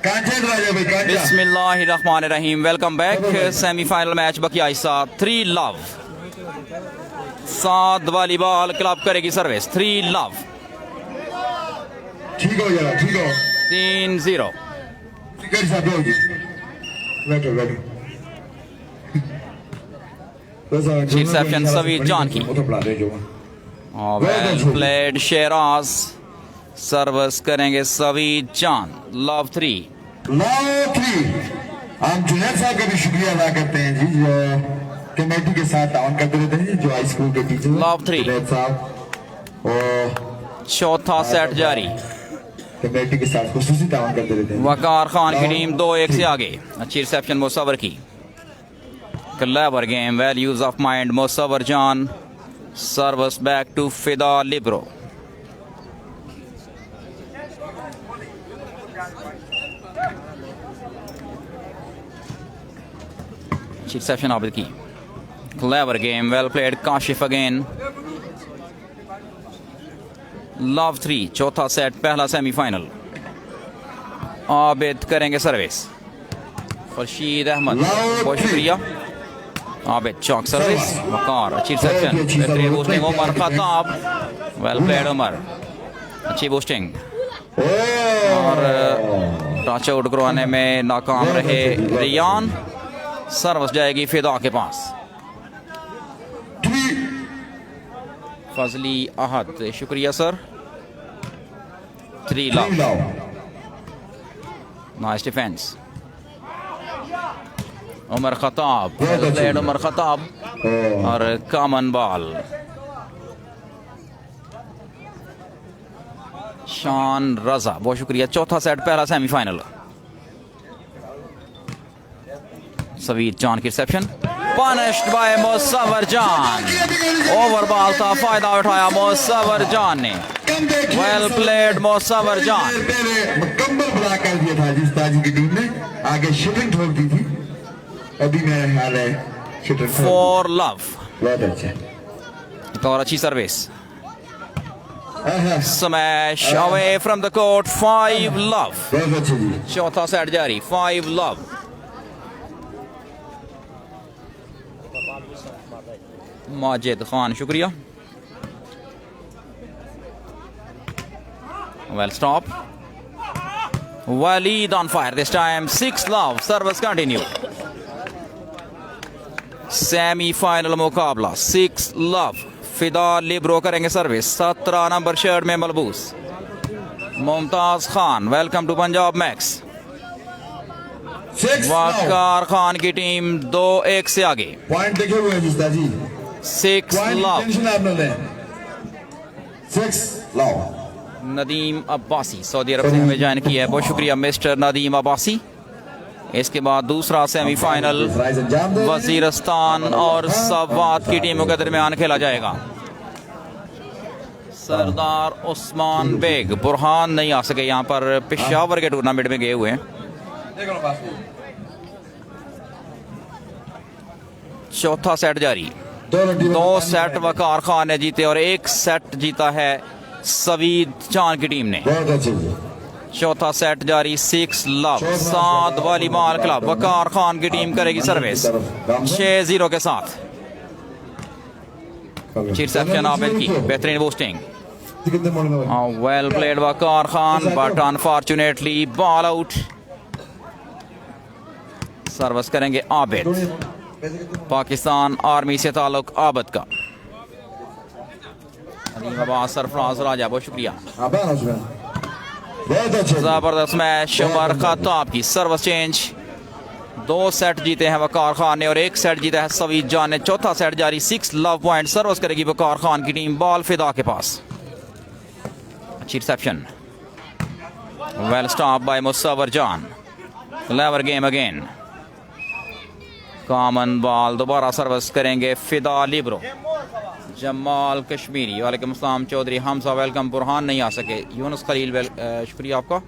बिस्मिल्लाहिर्रहमानिर्रहीम। Welcome back. Semifinal match बकिया हिस्सा 3 love. 7 वाली बॉल क्लब करेगी सर्विस। 3 लव। ठीक हो जाएगा, ठीक हो। 3-0। रिसेप्शन सवीर जान की। Well played शेराज। सर्विस करेंगे सवीर जान। लव 3। हम जुनैद साहब का भी शुक्रिया अदा करते हैं जी, जो कमेटी के साथ ताउन करते रहते हैं, जो हाई स्कूल के टीचर लव 3 साहब। और चौथा सेट जारी। कमेटी के साथ खुसूसी ताउन करते रहते हैं। वकार खान की टीम 2-1 से आगे। अच्छी रिसेप्शन मुसव्वर की। Clever game. Well use of mind Musavvar जान। सर्विस बैक टू फिदा लिब्रो। रिसेप्शन आबिद की। Clever game. Well played Kashif again. Love 3 चौथा सेट पहला सेमीफाइनल। आबिद करेंगे सर्विस। खुर्शीद अहमद बहुत शुक्रिया। आबिद चौक सर्विस। वकार अच्छी रिसेप्शन। बेहतरीन boosting. Umar Khattab. Well played Umar. अच्छी बूस्टिंग और टच आउट करवाने में नाकाम रहे रियान। सर्विस जाएगी फिदा के पास। फजली अहद शुक्रिया sir. 3 love. Nice defence. Umar Khattab. Umar Khattab और कॉमन बॉल। शान रजा बहुत शुक्रिया। चौथा सेट पहला सेमीफाइनल। सवीर जान की रिसेप्शन। पनिश्ड बाय मुसव्वर जान। ओवर बॉल था, फायदा उठाया मुसव्वर जान ने। वेल प्लेड मुसव्वर जान। मुकम्मल बड़ा कर दिया था जिस ताजी की टीम ने। आगे शूटिंग ठोक दी थी। अभी मेरा ख्याल है 4 लव। बहुत अच्छा। एक और अच्छी service. Smash away from the court. 5 love. बहुत अच्छा जी। चौथा सेट जारी। 5 लव। माजिद खान शुक्रिया। Well stop. Waleed on fire this time. 6 love. Service continue. Semifinal मुकाबला 6 लव। फिदा लिब्रो करेंगे सर्विस। 17 नंबर शर्ट में मलबूस Mumtaz Khan. Welcome to Punjab Max. Waqar Khan की टीम 2-1 से आगे। पॉइंट देखे हुए हैं जिस्ता जी। 6 लव। 6 लव। नदीम अब्बासी सऊदी अरब से हमें ज्वाइन किया है, बहुत शुक्रिया मिस्टर नदीम अब्बासी। इसके बाद दूसरा सेमीफाइनल वजीरस्तान और सवात की टीमों के दरमियान खेला जाएगा। सरदार उस्मान बेग बुरहान नहीं आ सके यहाँ पर, पेशावर के टूर्नामेंट में गए हुए हैं। चौथा सेट जारी। 2 सेट वकार खान ने जीते और 1 सेट जीता है सवीर जान की टीम ने। चौथा सेट जारी। 6 लव। 7 वाली बॉल क्लब। वकार खान की टीम करेगी सर्विस 6-0 के साथ। रिसेप्शन आबिद की बेहतरीन boosting. Well played Waqar Khan but unfortunately ball out. Service करेंगे आबिद। पाकिस्तान आर्मी से ताल्लुक आबिद का। सरफराज राजा बहुत शुक्रिया। जबरदस्त मैच। उमर खताब की सर्विस चेंज। 2 सेट जीते हैं वकार खान ने और 1 सेट जीता है सवीर जान ने। चौथा सेट जारी। 6 लव पॉइंट। सर्विस करेगी वकार खान की टीम। बॉल फिदा के पास। अच्छी reception. Well stop by Musawwar Jan. Clever game again. Common ball. दोबारा सर्विस करेंगे फिदा लिब्रो। जमाल कश्मीरी वालेकुम अस्सलाम। चौधरी हमजा वेलकम। बुरहान नहीं आ सके। यूनुस खलील शुक्रिया आपका।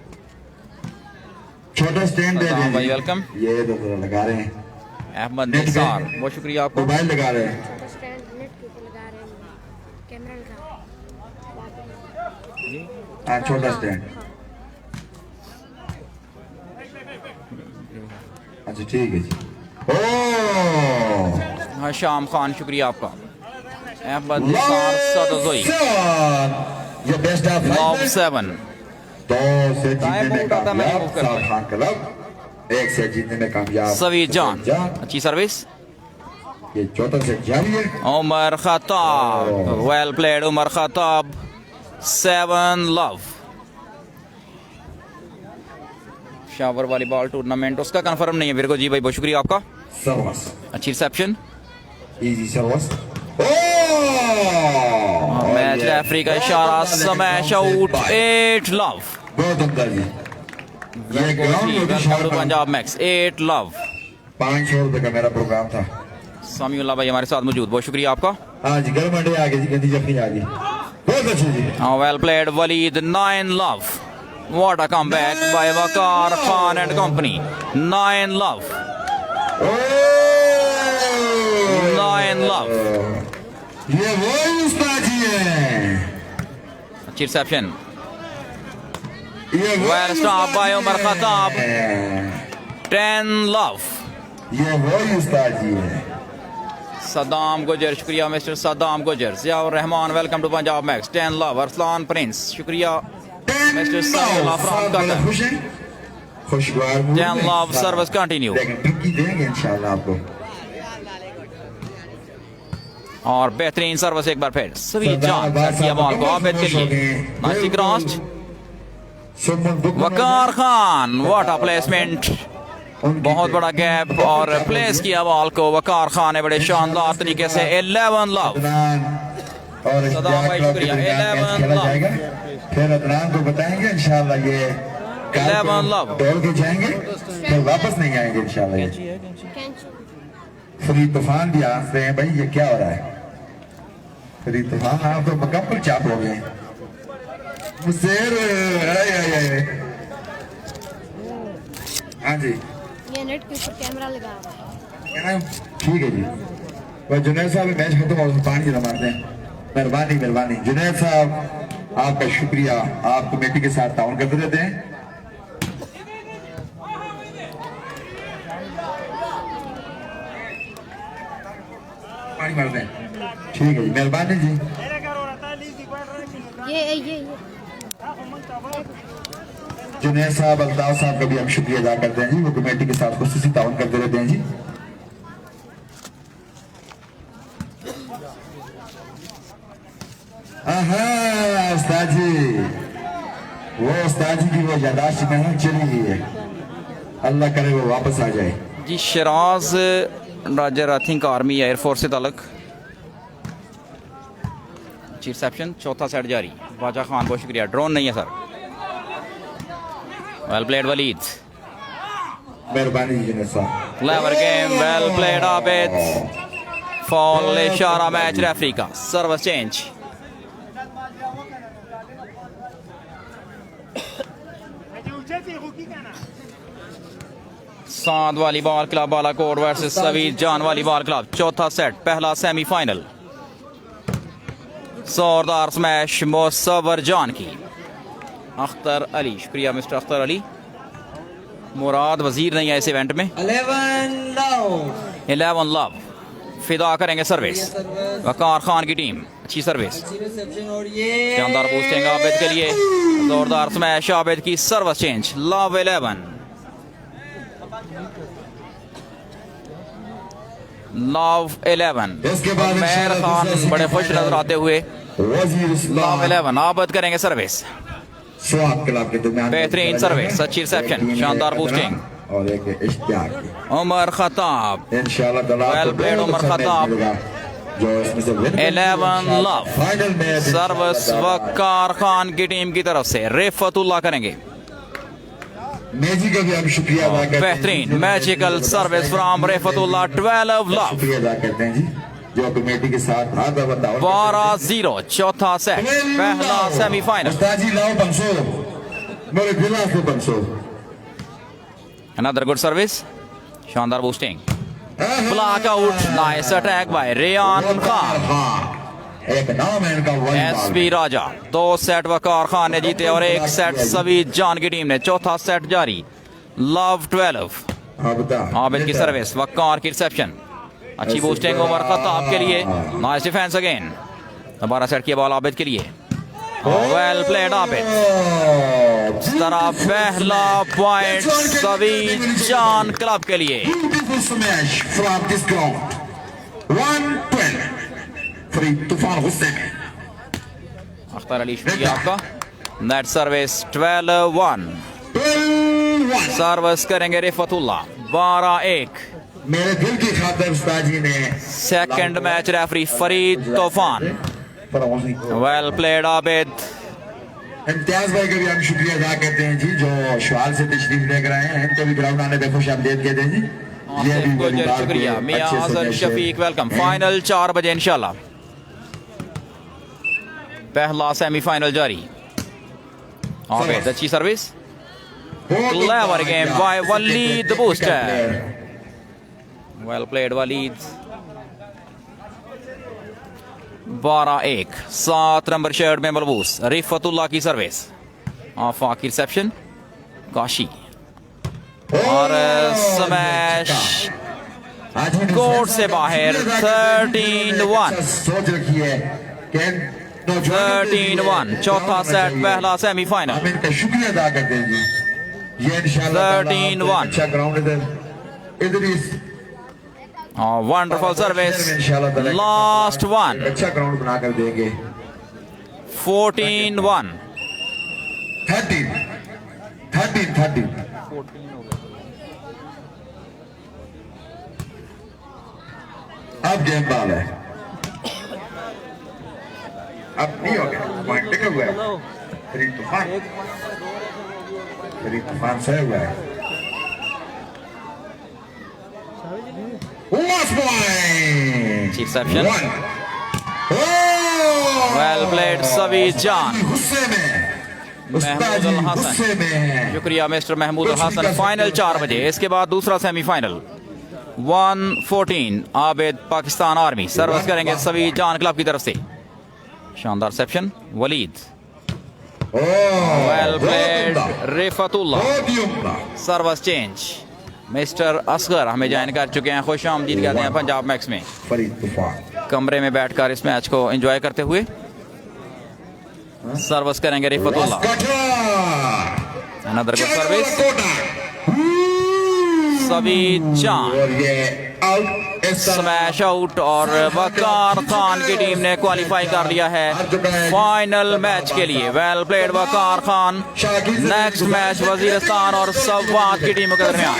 छोटा स्टैंड दे दें भाई वेलकम। ये तो लगा रहे हैं। अहमद निसार बहुत शुक्रिया आपका। मोबाइल लगा रहे हैं। छोटा स्टैंड नेट के ऊपर लगा रहे हैं। कैमरा लगा। छोटा स्टैंड। अच्छा ठीक है जी। ओ हाँ शाम खान शुक्रिया आपका। अहमद निसार सदोजोई ये बेस्ट ऑफ लव 7 तो से जीतने में उठाता मैं कामयाब remove करता साफ खान क्लब एक से जीतने में कामयाब सवीद जान अच्छी सर्विस। ये चौथा सेट जारी है। Umar Khattab well played Umar Khattab 7 love. शावर वाली बॉल टूर्नामेंट उसका कंफर्म नहीं है मेरे को जी भाई बहुत शुक्रिया आपका। सर्वस अच्छी रिसेप्शन। इजी सर्वस। मैच रेफरी का इशारा स्मैश आउट 8 लव। बहुत उम्दा जी। ये ग्राउंड में भी पंजाब मैक्स 8 लव। 500 रुपए का मेरा प्रोग्राम था। समीउल्लाह भाई हमारे साथ मौजूद बहुत शुक्रिया आपका। हाँ जी गर्म अंडे आ गए जी गंदी जखनी आ गई बहुत अच्छी जी। Well played Waleed 9 love. What a comeback by Waqar Khan and company 9 love 9 love। ये वो उस्ताद जी है। अच्छी रिसेप्शन। ये वो Well stopped by Umar Khattab 10 love। ये वो उस्ताद जी है। सदाम गुजर शुक्रिया mister Saddam Gujjar. Ziaur Rahman welcome to Punjab max 10 love. Arsalan Prince शुक्रिया मिस्टर समीउल्लाह फ्रॉम कतर। खुश हैं खुशगवार मूड 10 में। love service continue. लेकिन टुक्की देंगे इंशाल्लाह आपको। और बेहतरीन सर्विस एक बार फिर सवीद जान किया बॉल को आबिद के लिए nicely crossed. Waqar Khan what a placement बहुत बड़ा गैप और प्लेस किया बॉल को वकार खान ने बड़े शानदार तरीके से 11 लव। और सदाम भाई शुक्रिया 11 लव। फिर अदनान को बताएंगे इंशाल्लाह ये 11 लव दौड़ के जाएंगे फिर वापस नहीं आएंगे इंशाल्लाह। ये फ्री तूफान भी आंस रहे हैं भाई ये क्या हो रहा है। फ्री तूफान आप तो मुकम्मल चाप हो गए मुसेर। हाँ जी ये नेट के ऊपर कैमरा लगा हुआ है। ठीक है जी। वह जुनैद साहब मैच खत्म हो पानी जमा मारते हैं। मेहरबानी मेहरबानी जुनैद साहब आपका शुक्रिया। आप कमेटी के साथ ताउन करते रहते हैं। पानी मारते हैं ठीक है जी मेहरबानी जी। ये जुनैद साहब अल्ताफ साहब का भी हम शुक्रिया अदा करते हैं जी। वो कमेटी के साथ खुसूसी ताउन करते रहते हैं जी। उस्ताद जी वो उस्ताद जी की वो यादाश्त नहीं चली गई है। अल्लाह करे वो वापस आ जाए जी। शराज राजर आई थिंक आर्मी एयरफोर्स से ताल्लुक। अच्छी रिसेप्शन चौथा सेट जारी। बाजा खान बहुत शुक्रिया। ड्रोन नहीं है सर। वेल प्लेड वलीद मेहरबानी जी जुनैद साहब। Clever game well played Abid. Fall इशारा मैच रेफरी का सर्विस चेंज। साद वाली बॉल क्लब बालाकोट वर्सेस सवीद जान वाली बॉल क्लब चौथा सेट पहला सेमीफाइनल। जोरदार स्मैश मोसवर जान की। अख्तर अली शुक्रिया मिस्टर अख्तर अली। मुराद वजीर नहीं है इस इवेंट में। 11 लव फिदा करेंगे सर्विस वकार खान की टीम। अच्छी सर्विस शानदार बूस्टिंग आबिद के लिए। जोरदार स्मैश आबिद की service change love 11 love 11। Mehar Khan बड़े खुश नजर आते हुए लव 11 आबिद करेंगे सर्विस। बेहतरीन सर्विस अच्छी रिसेप्शन शानदार बूस्टिंग। और एक इश्तियाक उमर खताब वेल प्लेड उमर खताब जो इसमें से 11 लव फाइनल में सर्विस वकार खान की टीम की तरफ से रिफतुल्लाह करेंगे। मेजी का भी हम शुक्रिया अदा करते हैं। बेहतरीन मैजिकल सर्विस फ्रॉम रिफतुल्लाह 12 लव। शुक्रिया अदा करते हैं जी जो कमेटी के साथ 12-0 चौथा सेट पहला सेमीफाइनल। उस्ताद जी लाओ 500 मेरे गिलास से 500। Another good service शानदार boosting block out nice attack by Rayan Khan. एक नाम है इनका एसपी राजा। 2 सेट वकार खान ने जीते और 1 सेट सवीद जान की टीम ने। चौथा सेट जारी लव 12 हाँ बता आबिद की सर्विस, वक्कार की रिसेप्शन, अच्छी बूस्टिंग ओवर खत्ताब के लिए, नाइस डिफेंस अगेन, दोबारा सेट किया बॉल आबिद के लिए, वेल प्लेड आबिद। इस तरह पहला पॉइंट सभी जान क्लब के लिए। Beautiful smash from this ground. 1-12 Farid तूफान गुस्से में। अख्तर अली शुक्रिया आपका। नेट सर्विस 12-1, 12-1 सर्विस करेंगे रिफतुल्ला। 12-1 मेरे दिल की खातिर उस्ताद जी ने सेकंड मैच रेफरी फरीद तूफान। Well played Abid. इम्तियाज भाई का भी हम शुक्रिया अदा करते हैं जी, जो शुआल से तशरीफ लेकर आए हैं। इनको भी ग्राउंड आने पे खुश आमदीद कहते हैं जी। शुक्रिया मियां हसन शफीक, वेलकम। फाइनल 4 बजे इंशाल्लाह। पहला सेमीफाइनल जारी। आबिद अच्छी service, clever game by Waleed booster. Well played Waleed. 12-1, 7 number shirt में मलबूस रिफतुल्ला की सर्विस, आफा की रिसेप्शन, काशी और स्मैश कोर्ट से बाहर। 13-1, 13-1 चौथा सेट, पहला सेमीफाइनल। हम इनका शुक्रिया अदा करते हैं जी। ये इंशाल्लाह 13-1 अच्छा ग्राउंड इधर ही वंडरफुल सर्विस, लास्ट वन। अच्छा ग्राउंड बना कर देंगे। 14-1 13 अब गेम बॉल है, अब नहीं हो गया, पॉइंट टिका हुआ है। फरीद तूफान से हुआ है। Last point. Reception. Well played सभी जान। महमूद अल हसन, शुक्रिया मिस्टर महमूद अल हसन। फाइनल 4 बजे, इसके बाद दूसरा semifinal 1-14 Abid Pakistan army. Service करेंगे सभी जान क्लब की तरफ से। शानदार reception Waleed. Well played Rifatullah. Service change, mister Asghar हमें ज्वाइन कर चुके हैं। खुश आमदीद कहते हैं पंजाब मैक्स में। कमरे में बैठकर इस मैच को एंजॉय करते हुए सर्विस करेंगे रिफतुल्ला। अनदर गुड सर्विस, सभी जान स्मैश आउट। और वकार खान की टीम ने क्वालिफाई कर लिया है फाइनल मैच के लिए। वेल प्लेड वकार खान। नेक्स्ट मैच वजीरिस्तान और सवात की टीमों के दरमियान।